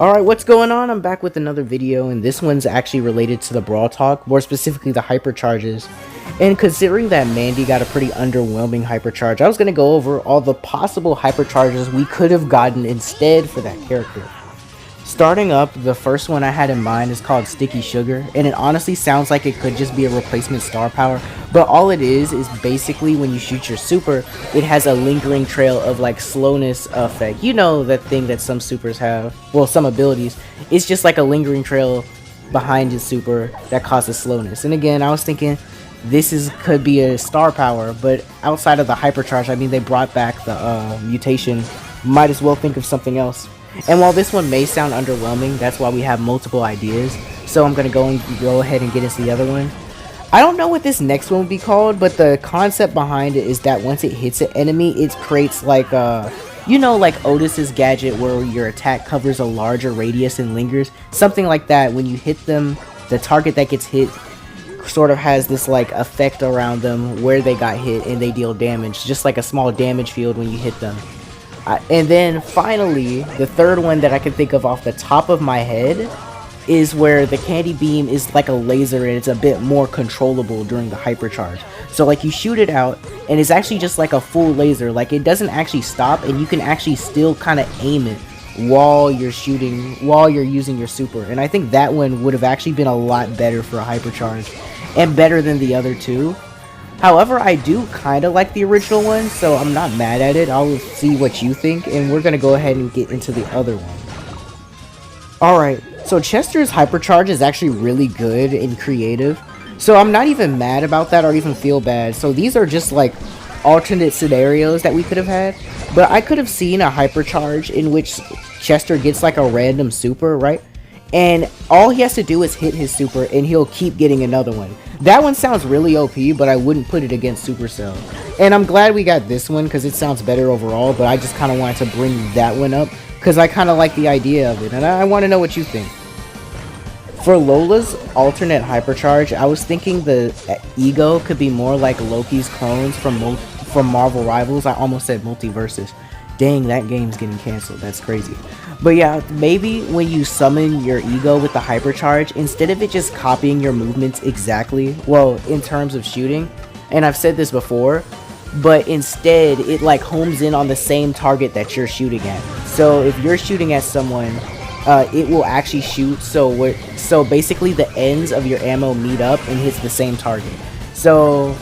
Alright, what's going on? I'm back with another video, and this one's actually related to the Brawl Talk, more specifically the hypercharges. And considering that Mandy got a pretty underwhelming hypercharge, I was going to go over all the possible hypercharges we could have gotten instead for that character. Starting up, the first one I had in mind is called Sticky Sugar, and it honestly sounds like it could just be a replacement star power, but all it is basically when you shoot your super, it has a lingering trail of like slowness effect. You know, that thing that some supers have, well, some abilities. It's just like a lingering trail behind his super that causes slowness. And again, I was thinking this could be a star power, but outside of the hypercharge, I mean, they brought back the mutation. Might as well think of something else. And while this one may sound underwhelming, that's why we have multiple ideas. So I'm gonna go ahead and get into the other one. I don't know what this next one would be called, but the concept behind it is that once it hits an enemy, it creates like you know, like Otis's gadget where your attack covers a larger radius and lingers. Something like that. When you hit them, the target that gets hit sort of has this like effect around them where they got hit and they deal damage, just like a small damage field when you hit them. And then finally, the third one that I can think of off the top of my head is where the candy beam is like a laser and it's a bit more controllable during the hypercharge. So like you shoot it out and it's actually just like a full laser, like it doesn't actually stop and you can actually still kind of aim it while you're shooting, while you're using your super. And I think that one would have actually been a lot better for a hypercharge and better than the other two. However, I do kind of like the original one, so I'm not mad at it. I'll see what you think, and we're going to go ahead and get into the other one. Alright, so Chester's hypercharge is actually really good and creative, so I'm not even mad about that or even feel bad. So these are just like alternate scenarios that we could have had, but I could have seen a hypercharge in which Chester gets like a random super, right? And all he has to do is hit his super and he'll keep getting another one. That one sounds really OP, but I wouldn't put it against Supercell. And I'm glad we got this one because it sounds better overall, but I just kind of wanted to bring that one up because I kind of like the idea of it, and I want to know what you think. For Lola's alternate hypercharge, I was thinking the ego could be more like Loki's clones from Marvel Rivals. I almost said Multiverses. Dang, that game's getting canceled. That's crazy. But yeah, maybe when you summon your ego with the hypercharge, instead of it just copying your movements exactly, well, in terms of shooting, and I've said this before, but instead it like homes in on the same target that you're shooting at. So if you're shooting at someone, it will actually shoot, so basically the ends of your ammo meet up and hits the same target. So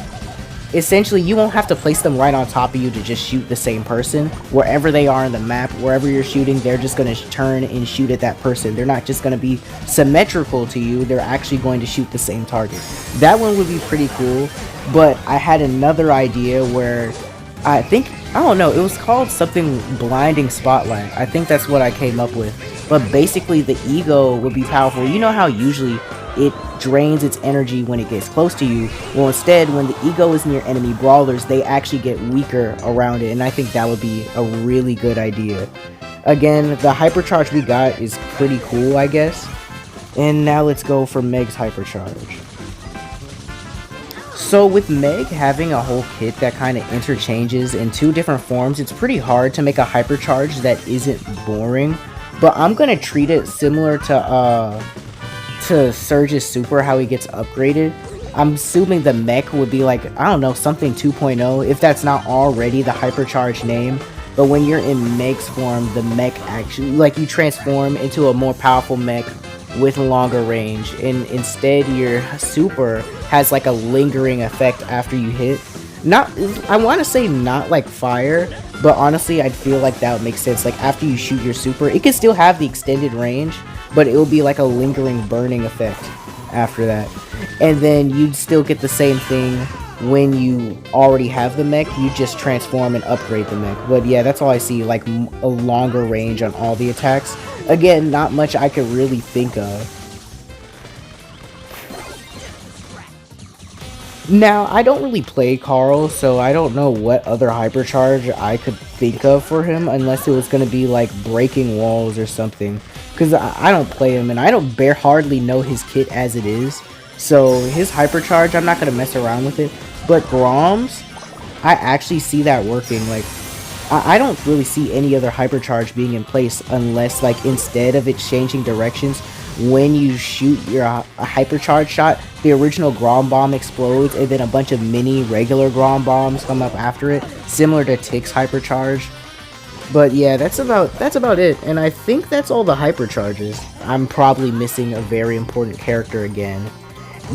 essentially, you won't have to place them right on top of you to just shoot the same person. Wherever they are in the map, wherever you're shooting, they're just going to turn and shoot at that person. They're not just going to be symmetrical to you. They're actually going to shoot the same target. That one would be pretty cool, but I had another idea where I don't know, it was called something Blinding Spotlight. I think that's what I came up with. But basically, the ego would be powerful. You know how usually it drains its energy when it gets close to you? Well, instead, when the ego is near enemy brawlers, they actually get weaker around it, and I think that would be a really good idea. Again, the hypercharge we got is pretty cool, I guess. And now let's go for Meg's hypercharge. So with Meg having a whole kit that kind of interchanges in two different forms, it's pretty hard to make a hypercharge that isn't boring. But I'm gonna treat it similar to Surge's super, how he gets upgraded. I'm assuming the mech would be like, I don't know, something 2.0, if that's not already the hypercharge name. But when you're in Meg's form, the mech actually, like, you transform into a more powerful mech with longer range, and instead your super has like a lingering effect after you hit. Not, I want to say not like fire, but honestly I'd feel like that would make sense. Like after you shoot your super, it can still have the extended range, but it will be like a lingering burning effect after that. And then you'd still get the same thing when you already have the mech. You just transform and upgrade the mech. But yeah, that's all I see, like a longer range on all the attacks. Again, not much I could really think of. Now, I don't really play Carl, so I don't know what other hypercharge I could think of for him, unless it was going to be like breaking walls or something. Because I don't play him, and I don't hardly know his kit as it is. So his hypercharge, I'm not going to mess around with it. But Grom's, I actually see that working. Like, I don't really see any other hypercharge being in place unless, like, instead of it changing directions, when you shoot your a hypercharge shot, the original Grom Bomb explodes, and then a bunch of mini regular Grom Bombs come up after it, similar to Tick's hypercharge. But yeah, that's about it, and I think that's all the hypercharges. I'm probably missing a very important character again.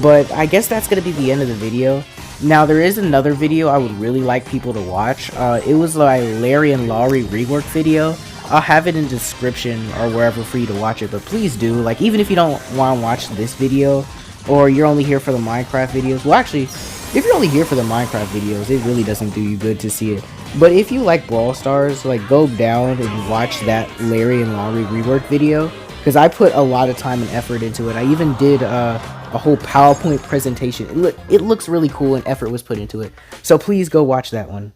But I guess that's going to be the end of the video. Now, there is another video I would really like people to watch. It was like Larry and Laurie rework video. I'll have it in the description or wherever for you to watch it, but please do. Like, even if you don't want to watch this video, or you're only here for the Minecraft videos. Well, actually, if you're only here for the Minecraft videos, it really doesn't do you good to see it. But if you like Brawl Stars, like, go down and watch that Larry and Laurie rework video, because I put a lot of time and effort into it. I even did a whole PowerPoint presentation. It looks really cool and effort was put into it. So please go watch that one.